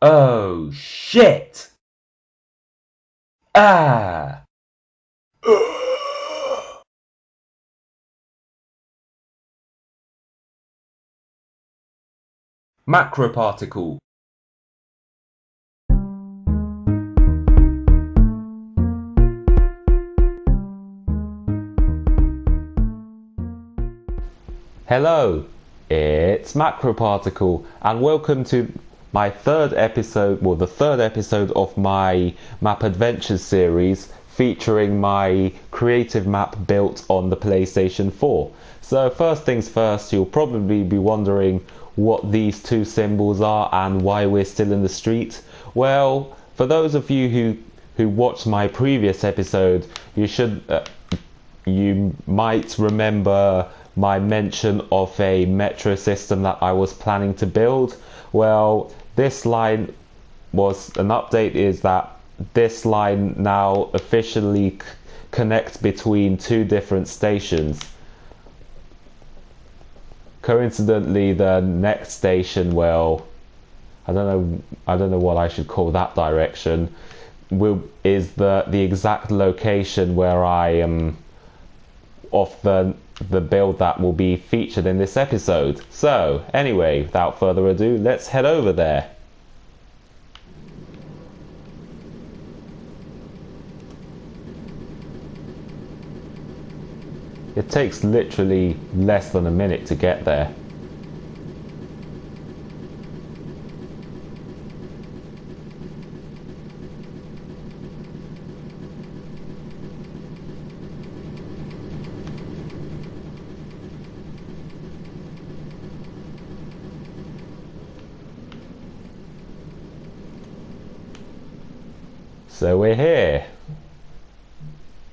Oh shit! Ah! Macroparticle. Hello, it's Macroparticle, and welcome to my third episode, well, the third episode of my map adventures series featuring my creative map built on the PlayStation 4. So, first things first, you'll probably be wondering what these two symbols are and why we're still in the street. Well, for those of you who watched my previous episode, you might remember my mention of a metro system that I was planning to build. Well, this line was an update is that this line now officially connects between two different stations. Coincidentally, the next station, well, I don't know what I should call that direction, is the exact location where I am of the build that will be featured in this episode. So, anyway, without further ado, let's head over there. It takes literally less than a minute to get there. So we're here.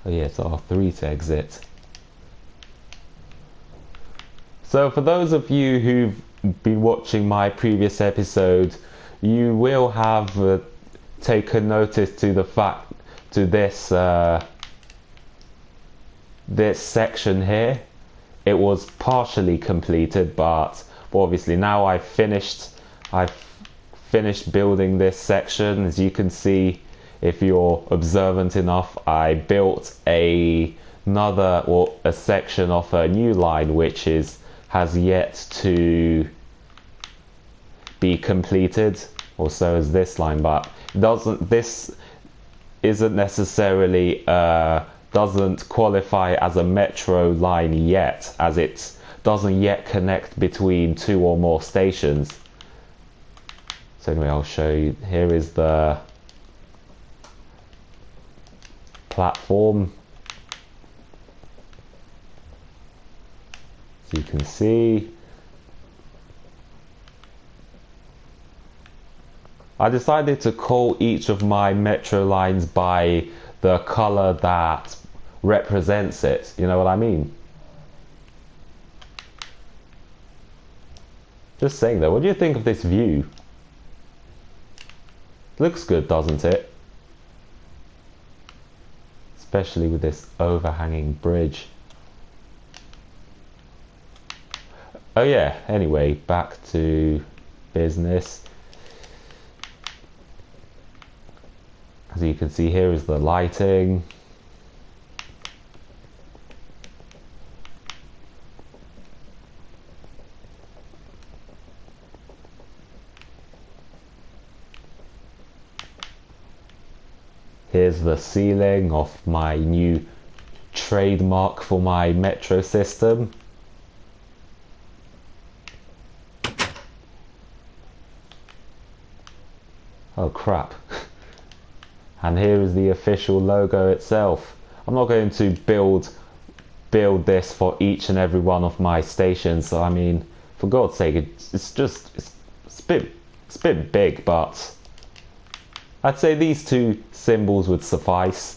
Oh yeah, it's R3 to exit. So for those of you who've been watching my previous episode, you will have taken notice to the fact to this section here. It was partially completed, but obviously now I've finished building this section. As you can see, if you're observant enough, I built a section of a new line which has yet to be completed, or so is this line, but this isn't necessarily doesn't qualify as a metro line yet, as it doesn't yet connect between two or more stations. So anyway, I'll show you. Here is the platform. So you can see I decided to call each of my metro lines by the color that represents it. You know what I mean? Just saying though, what do you think of this view? Looks good, doesn't it? Especially with this overhanging bridge. Oh yeah, anyway, back to business. As you can see, here is the lighting. Here's the ceiling of my new trademark for my metro system. Oh crap. And here is the official logo itself. I'm not going to build this for each and every one of my stations. So I mean, for God's sake, it's a bit big, but I'd say these two symbols would suffice.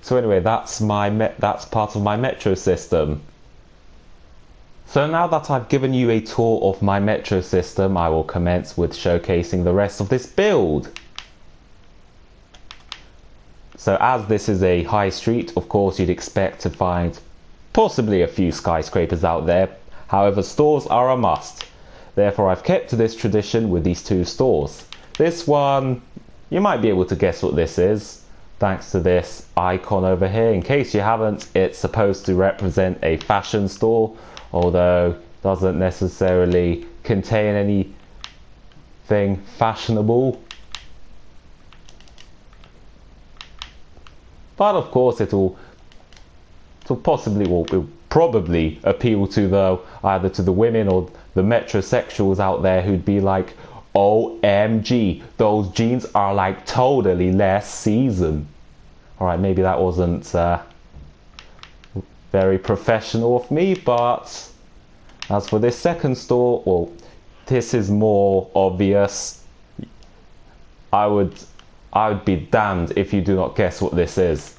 So anyway, that's part of my metro system. So now that I've given you a tour of my metro system, I will commence with showcasing the rest of this build. So as this is a high street, of course you'd expect to find possibly a few skyscrapers out there. However, stores are a must. Therefore, I've kept to this tradition with these two stores. This one, you might be able to guess what this is, thanks to this icon over here. In case you haven't, it's supposed to represent a fashion store, although it doesn't necessarily contain anything fashionable. But of course it'll probably appeal to either to the women or the metrosexuals out there who'd be like, OMG, those jeans are like totally last season. Alright, maybe that wasn't very professional of me, but as for this second store, well, this is more obvious. I would be damned if you do not guess what this is.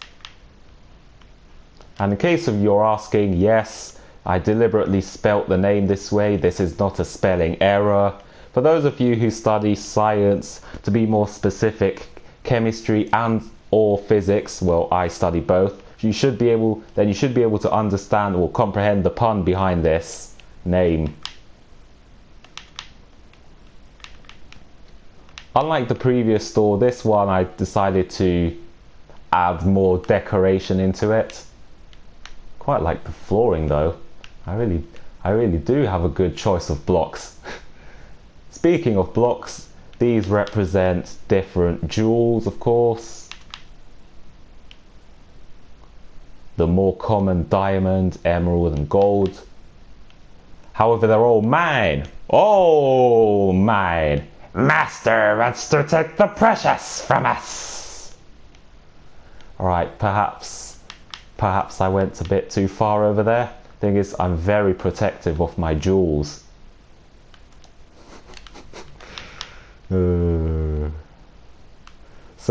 And in case of you're asking, yes, I deliberately spelt the name this way. This is not a spelling error. For those of you who study science, to be more specific, chemistry and or physics, well, I study both, you should be able to understand or comprehend the pun behind this name. Unlike the previous store, this one I decided to add more decoration into it. Quite like the flooring though. I really do have a good choice of blocks. Speaking of blocks, these represent different jewels, of course. The more common diamond, emerald and gold. However, they're all mine. All mine. Master wants to take the precious from us. Alright, perhaps I went a bit too far over there. Thing is, I'm very protective of my jewels. So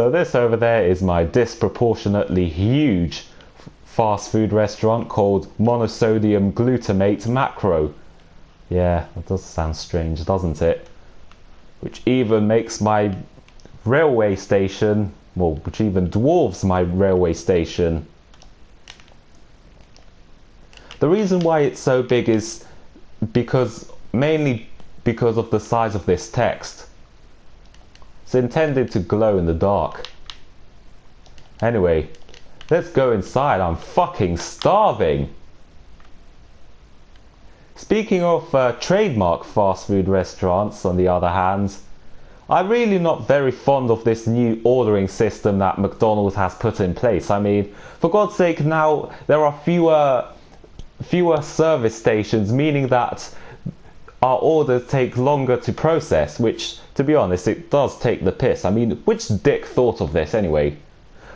this over there is my disproportionately huge fast food restaurant called monosodium glutamate macro. Yeah, that does sound strange, doesn't it? Which even makes my railway station, well, which even dwarfs my railway station. The reason why it's so big is mainly because of the size of this text. It's intended to glow in the dark. Anyway, let's go inside. I'm fucking starving. Speaking of trademark fast food restaurants, on the other hand, I'm really not very fond of this new ordering system that McDonald's has put in place. I mean, for God's sake, now there are fewer service stations, meaning that our orders take longer to process, which, to be honest, it does take the piss. I mean, which dick thought of this anyway?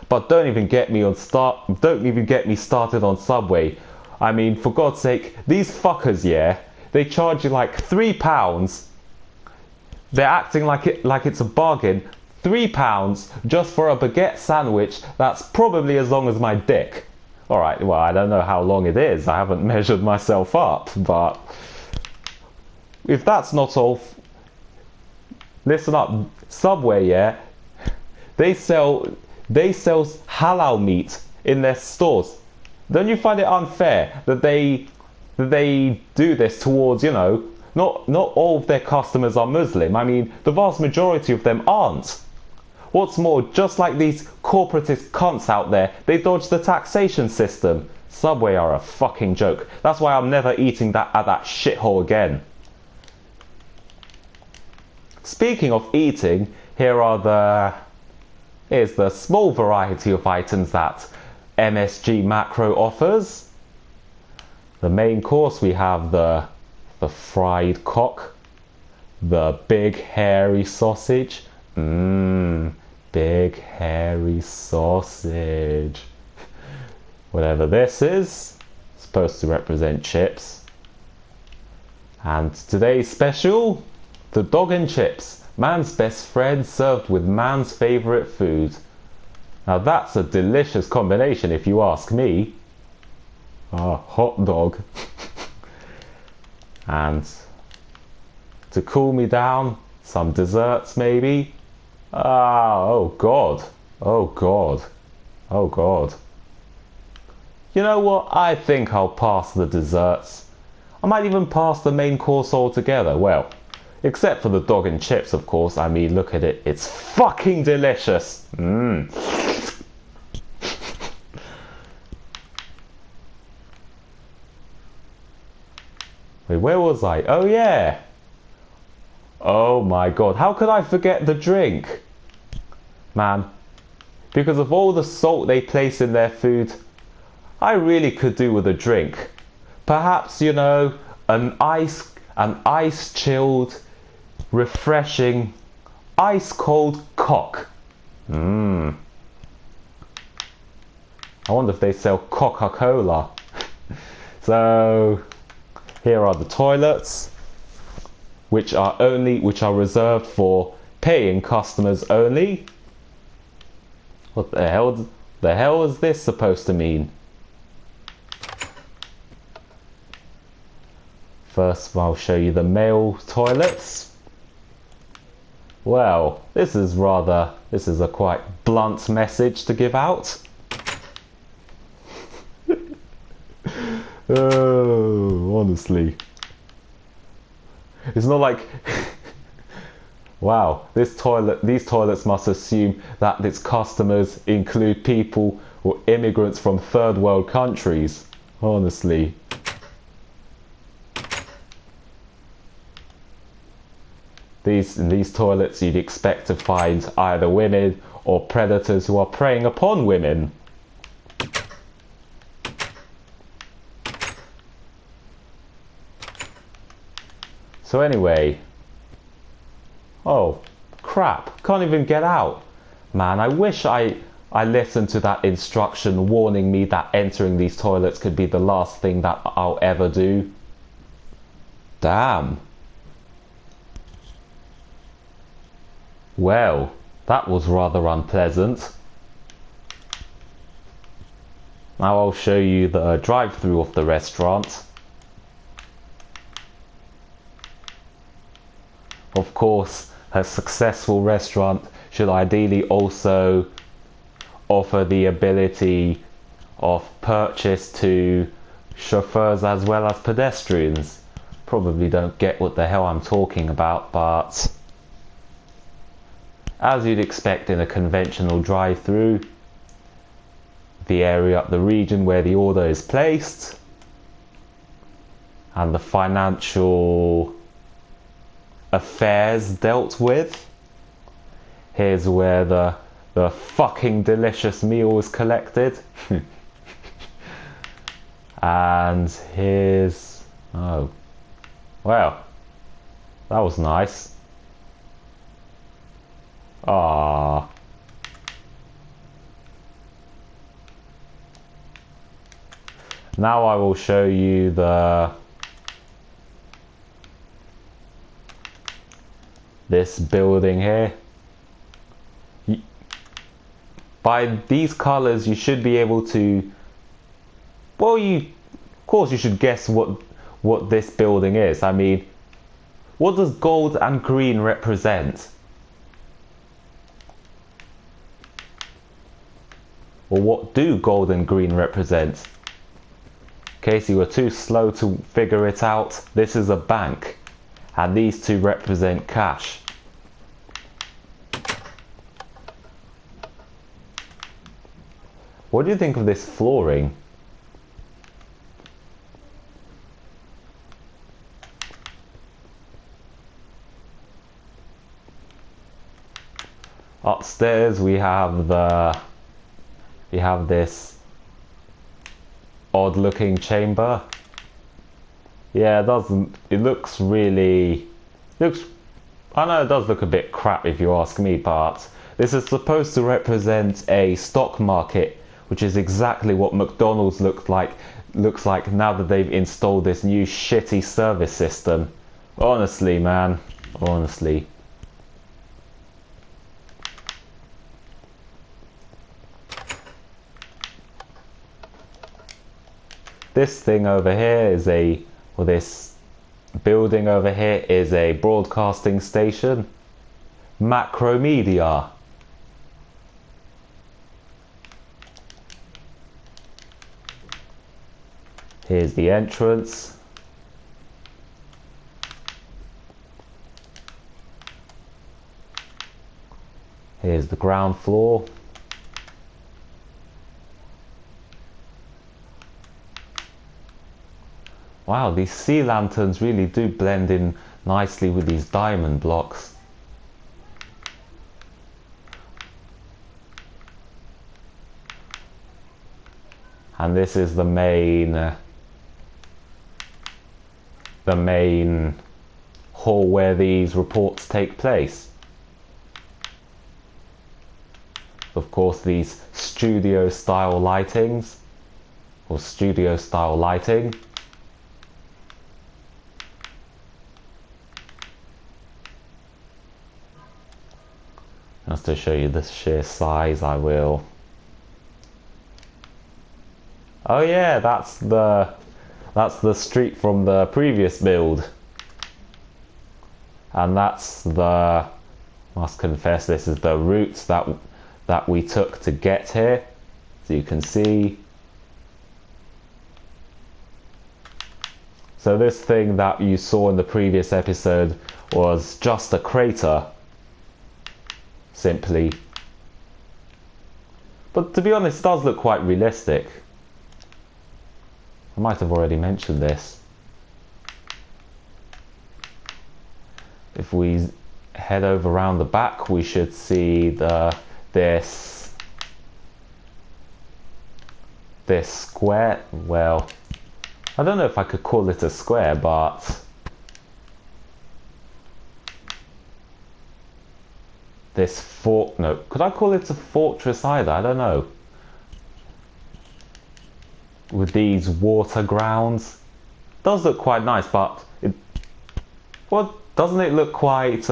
But don't even get me started on Subway. I mean, for God's sake, these fuckers, yeah, they charge you like £3. They're acting like it's a bargain. £3 just for a baguette sandwich that's probably as long as my dick. Alright, well, I don't know how long it is. I haven't measured myself up, but if that's not all, listen up. Subway, yeah, they sell halal meat in their stores. Don't you find it unfair that they do this towards, you know, not all of their customers are Muslim. I mean, the vast majority of them aren't. What's more, just like these corporatist cunts out there, they dodge the taxation system. Subway are a fucking joke. That's why I'm never eating at that shithole again. Speaking of eating, here's the small variety of items that MSG Macro offers. The main course, we have the fried cock, the big hairy sausage. Big hairy sausage. Whatever this is, supposed to represent chips. And today's special, the dog and chips, man's best friend served with man's favourite food. Now that's a delicious combination if you ask me. Hot dog. And to cool me down, some desserts maybe. Oh god. Oh god. Oh god. You know what? I think I'll pass the desserts. I might even pass the main course altogether. Well, Except for the dog and chips, of course. I mean, look at it. It's fucking delicious. Mmm. Wait, where was I? Oh, yeah. Oh my god. How could I forget the drink? Man, because of all the salt they place in their food, I really could do with a drink. Perhaps, you know, an ice chilled, refreshing, ice cold cock. Mmm. I wonder if they sell Coca-Cola. So here are the toilets, which are reserved for paying customers only. What the hell is this supposed to mean? First, I'll show you the male toilets. Well, this is a quite blunt message to give out. Oh, honestly. It's not like wow, these toilets must assume that its customers include people or immigrants from third world countries. Honestly. In these toilets you'd expect to find either women or predators who are preying upon women. So anyway, oh crap, can't even get out. Man, I wish I listened to that instruction warning me that entering these toilets could be the last thing that I'll ever do. Damn. Well, that was rather unpleasant. Now I'll show you the drive-through of the restaurant. Of course, a successful restaurant should ideally also offer the ability of purchase to chauffeurs as well as pedestrians. Probably don't get what the hell I'm talking about, but as you'd expect in a conventional drive-through, the region where the order is placed, and the financial affairs dealt with. Here's where the fucking delicious meal is collected. And here's, oh, well, that was nice. Ah. Now I will show you this building here. By these colors you should be able to, well, of course you should guess what this building is. I mean, what does gold and green represent? Or what do gold and green represent? In case you were too slow to figure it out, this is a bank, and these two represent cash. What do you think of this flooring? Upstairs we have this odd looking chamber. Yeah, it looks really, I know it does look a bit crap if you ask me, but this is supposed to represent a stock market, which is exactly what McDonald's looks like now that they've installed this new shitty service system. Honestly, man, honestly. This thing over here is this building over here is a broadcasting station. Macromedia. Here's the entrance. Here's the ground floor. Wow, these sea lanterns really do blend in nicely with these diamond blocks. And this is the main hall where these reports take place. Of course, these studio style lightings, or studio style lighting. Just to show you the sheer size, I will. Oh yeah, that's the street from the previous build. And that's the, must confess, this is the route that we took to get here. So you can see. So this thing that you saw in the previous episode was just a crater, simply. But to be honest, it does look quite realistic. I might have already mentioned this. If we head over around the back, we should see this square. Well, I don't know if I could call it a square, but this fort, no, could I call it a fortress either? I don't know. With these water grounds, it does look quite nice, but well, doesn't it look quite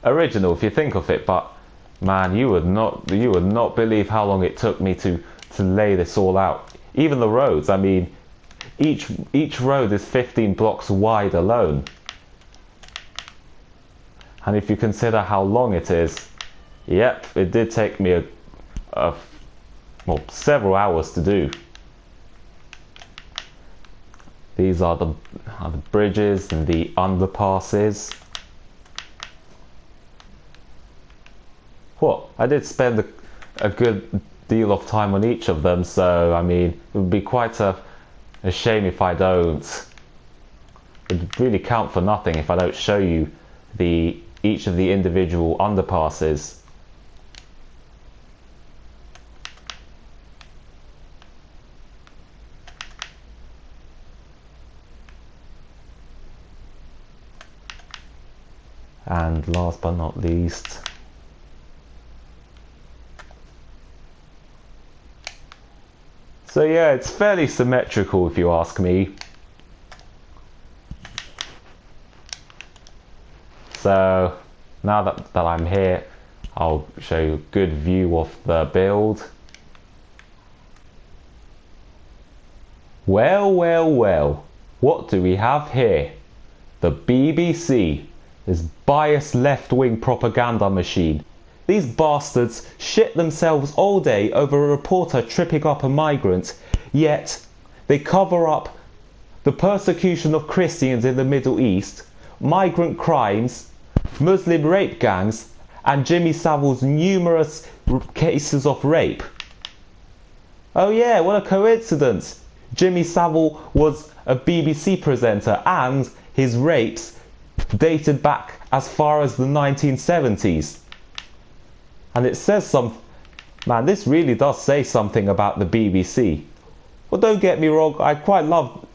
original if you think of it? But man, you would not believe how long it took me to lay this all out. Even the roads, I mean, each road is 15 blocks wide alone. And if you consider how long it is, yep, it did take me well, several hours to do. These are the bridges and the underpasses. What? I did spend a good deal of time on each of them, so I mean, it would be quite a shame if I don't. It would really count for nothing if I don't show you each of the individual underpasses. And last but not least, so yeah, it's fairly symmetrical if you ask me. So now that I'm here, I'll show you a good view of the build. Well, well, well, what do we have here? The BBC, this biased left-wing propaganda machine. These bastards shit themselves all day over a reporter tripping up a migrant, yet they cover up the persecution of Christians in the Middle East, migrant crimes, Muslim rape gangs, and Jimmy Savile's numerous cases of rape. Oh yeah, what a coincidence! Jimmy Savile was a BBC presenter and his rapes dated back as far as the 1970s. And it says man, this really does say something about the BBC. Well, don't get me wrong, I quite love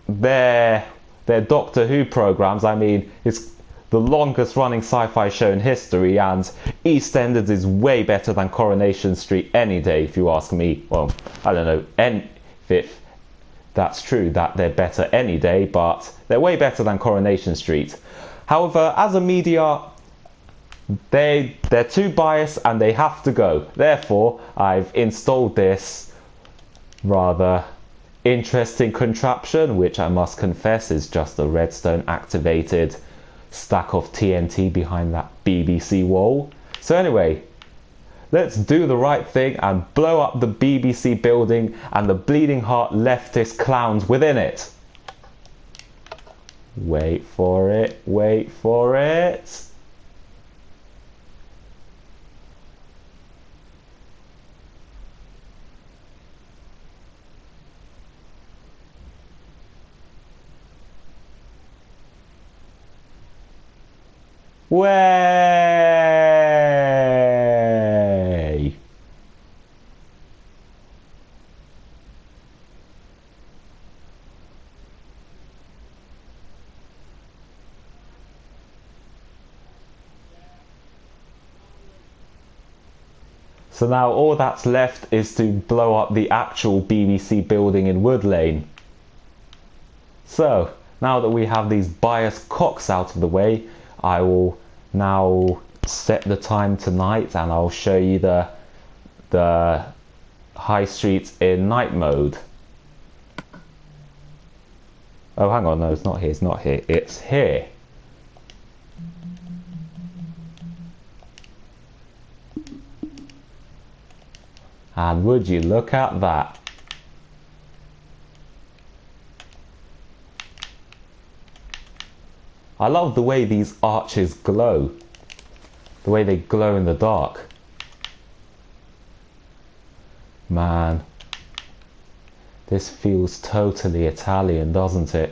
their Doctor Who programs. I mean, it's the longest running sci-fi show in history, and EastEnders is way better than Coronation Street any day, if you ask me. Well, I don't know if that's true, that they're better any day, but they're way better than Coronation Street. However, as a media, they're too biased and they have to go. Therefore, I've installed this rather interesting contraption, which I must confess is just a redstone activated stack of TNT behind that BBC wall. So anyway, let's do the right thing and blow up the BBC building and the bleeding heart leftist clowns within it. Wait for it, wait for it. Way! So now all that's left is to blow up the actual BBC building in Wood Lane. So now that we have these bias cocks out of the way, I will now set the time tonight and I'll show you the high street in night mode. Oh, hang on, no, it's not here, it's not here, it's here. And would you look at that? I love the way these arches glow. The way they glow in the dark. Man, this feels totally Italian, doesn't it?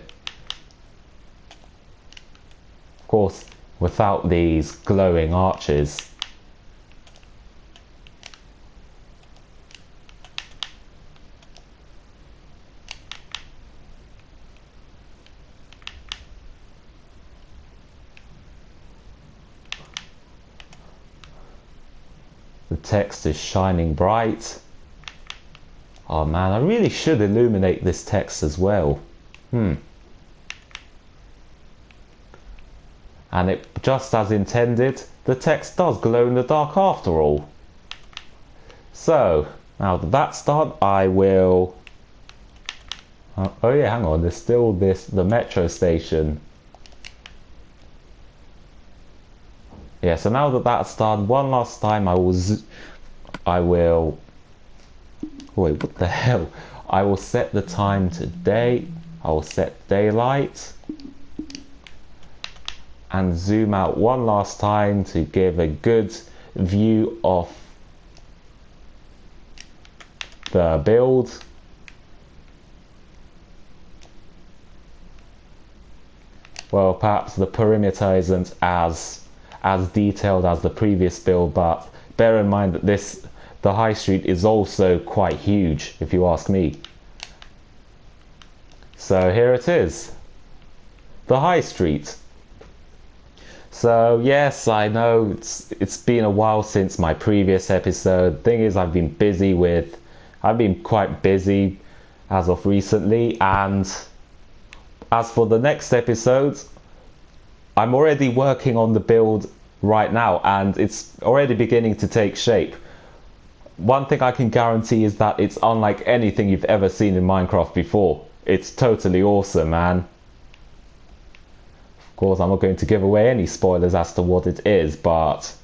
Of course, without these glowing arches. The text is shining bright. Oh man, I really should illuminate this text as well. And it, just as intended, the text does glow in the dark after all. So, now that that's done, I will... oh yeah, hang on, there's still the metro station. Yeah, so now that that's done, one last time I will wait, what the hell? I will set the time to day. I will set daylight. And zoom out one last time to give a good view of the build. Well, perhaps the perimeter isn't as detailed as the previous build, but bear in mind that the high street is also quite huge, if you ask me. So here it is, the high street. So yes, I know it's been a while since my previous episode. Thing is, I've been quite busy as of recently, and as for the next episode, I'm already working on the build right now and it's already beginning to take shape. One thing I can guarantee is that it's unlike anything you've ever seen in Minecraft before. It's totally awesome, man. Of course, I'm not going to give away any spoilers as to what it is, but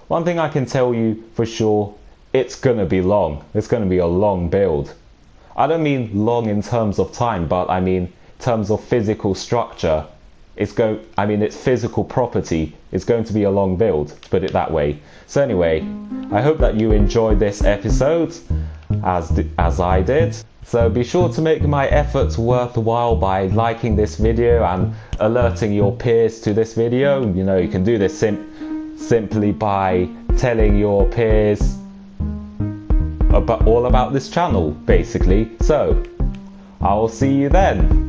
one thing I can tell you for sure, it's gonna be long. It's gonna be a long build. I don't mean long in terms of time, but I mean in terms of physical structure. Its physical property is going to be a long build, to put it that way. So anyway, I hope that you enjoyed this episode as I did. So be sure to make my efforts worthwhile by liking this video and alerting your peers to this video. You know, you can do this simply by telling your peers all about this channel, basically. So I will see you then.